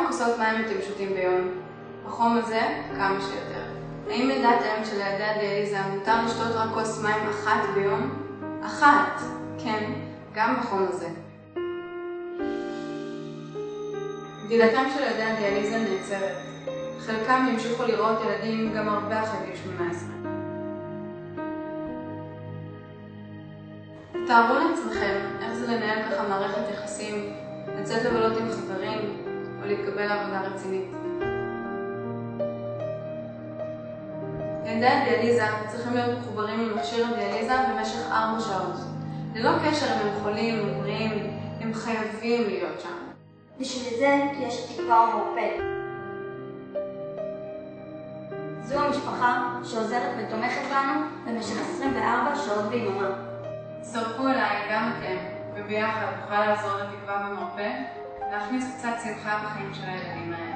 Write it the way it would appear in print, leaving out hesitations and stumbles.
כוסות מים אתם שותים ביום? בחום הזה, כמה שיותר. האם ידעתם שלילדי הדיאליזה מותר לשתות רק כוס מים אחת ביום? אחת! כן, גם בחום הזה. גדילתם של ילדי הדיאליזה נעצרת. חלקם ימשיכו לראות ילדים גם הרבה אחרי גיל 18. תארו לעצמכם איך זה לנהל ככה מערכת יחסים, לצאת לבלות עם חברים או להתקבל לעבודה רצינית. ילדי הדיאליזה צריכים להיות מחוברים למכשיר הדיאליזה במשך 4 שעות. ללא קשר אם הם חולים או בריאים, הם חייבים להיות שם. בשביל זה יש תקווה ומרפא. זו המשפחה שעוזרת ותומכת לנו במשך 24 שעות ביממה. צטרפו אליי גם אתם, וביחד נוכל לעזור לתקווה ומרפא, להכניס קצת שמחה בחיים של הילדים האלה.